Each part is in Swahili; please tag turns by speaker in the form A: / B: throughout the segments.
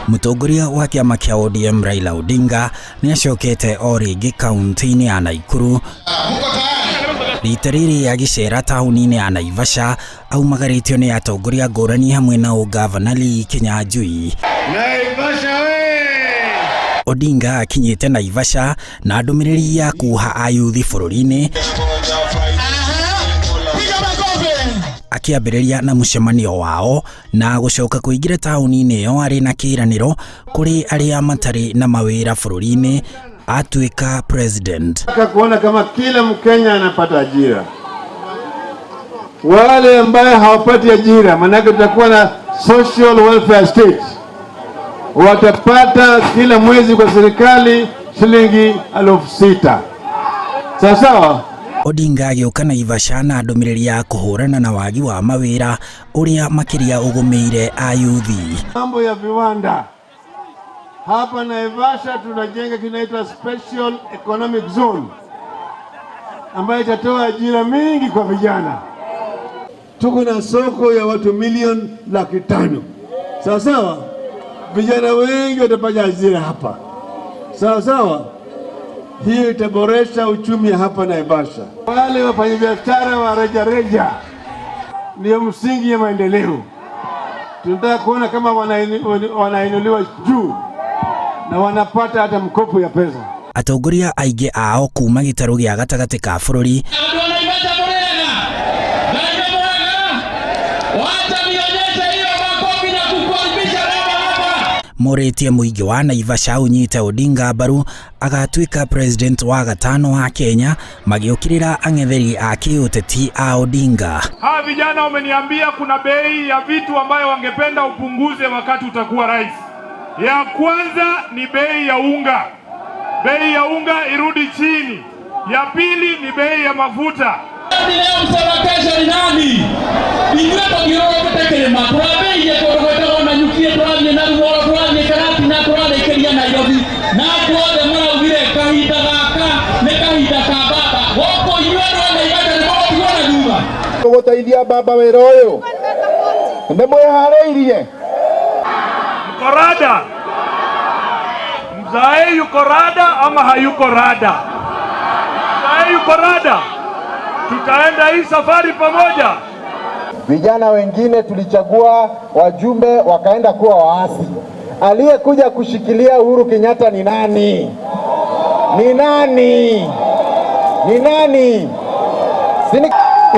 A: Mũtongoria wa kĩama kĩa ODM Raila Odinga nĩ acokete o rĩngĩ kaunti-inĩ ya Nakuru rita rĩrĩ agĩcera taũni-inĩ ya Naivasha aumagarĩtio nĩ atongoria ngũrani hamwe na ũgavana Lee Kinyanjui. Naivasha we! Odinga akinyĩte Naivasha na ndũmĩrĩri ya kuha ayuthi bũrũri-inĩ akiambĩrĩria na mũcemanio wao na gũcoka kũingĩra taũni-inĩ ĩyo arĩ na kĩĩranĩro kũrĩ arĩa matarĩ na mawĩra bũrũri-inĩ atuĩka president.
B: Kuona kama kila Mkenya anapata ajira. Wale ambao hawapati ajira, manake tutakuwa na social welfare state. Watapata kila mwezi kwa serikali shilingi 6,000. Sawa sawa?
A: Odinga agĩũka Naivasha na ndũmĩrĩri ya kũhũrana na wagi wa mawĩra ũrĩa makĩria ũgũmĩire ayuthi.
B: Mambo ya viwanda. Hapa Naivasha tunajenga kinaitwa special economic zone ambayo itatoa ajira mingi kwa vijana. Tuko na soko ya watu milioni 500,000. Sawa sawa? Vijana wengi watapata ajira hapa. Sawa sawa? Hiyo itaboresha uchumi hapa Naivasha. Wale wafanyabiashara wa rejareja ndio msingi ya maendeleo. Tunataka kuona kama wanainuliwa juu na wanapata hata mkopo ya pesa.
A: Atongoria aingĩ ao kuma gĩtarũ gĩa gatagatĩ ka bũrũri morĩtie mũingĩ wa Naivasha ũnyite Odinga mbaru agatuĩka president wa gatano wa Kenya magĩũkĩrĩra ang'etheri a kĩũteti a Odinga.
C: Hawa vijana wameniambia kuna bei ya vitu ambayo wangependa upunguze wakati utakuwa rais. Ya kwanza ni bei ya unga. Bei ya unga irudi chini. Ya pili ni bei ya mafuta.
D: Leo msema kesho ni nani? Ingreto kirogo kutekelema. Kwa bei ya kurogo na nyukie tuanze na ruoro tuanze karati na tuanze kelia na yobi. Na tuanze mara ugire kahida gaka ne kahida ka baba. Woko inyoro na ibada ni woko tuona nyuma.
B: Gũteithia baba wĩra ũyũ. Nĩ mwĩharĩirie.
C: Mkorada. Mzae yuko rada ama hayuko rada? Mzae yuko rada. Tutaenda hii safari pamoja.
E: Vijana wengine tulichagua wajumbe wakaenda kuwa waasi. Aliyekuja kushikilia Uhuru Kenyatta ni nani? Ni nani? Ni nani?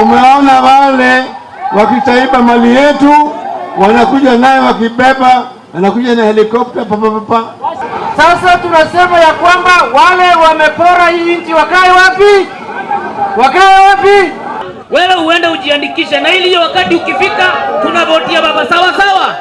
B: Umeona wale wakitaiba mali yetu wanakuja naye wakibeba, anakuja na helikopta papa.
F: Sasa tunasema ya kwamba wale wamepora hii nchi wakae wapi? Wakae wapi?
G: Wewe uende ujiandikishe na ili wakati ukifika tunavotia baba sawa sawa.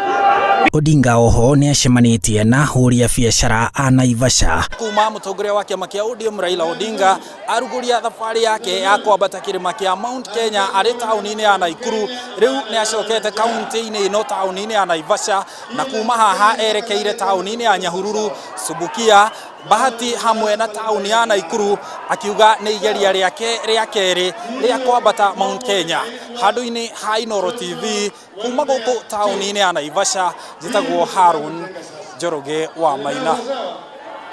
A: Odinga oho nĩ acemanĩtie na ahũri a biacara a Naivasha.
H: Kuma mũtongoria wa kĩama kĩa ODM Raila Odinga arugũria thabarĩ yake ya kwambata kĩrĩma kĩa Mount Kenya arĩ taũni-inĩ ya Nakuru. Rĩu nĩ acokete kaunti-inĩ ĩno taũni-inĩ ya Naivasha na kuma haha erekeire taũni-inĩ ya Nyahururu, Subukia, Bahati hamwe na taũni ya Nakuru, akiuga nĩ igeria rĩake rĩa kerĩ rĩa kwambata Mount Kenya. Handũ-inĩ ha Inooro TV kuma gũkũ taũni-inĩ ya Naivasha, njĩtagwo Harun Njoroge wa Maina.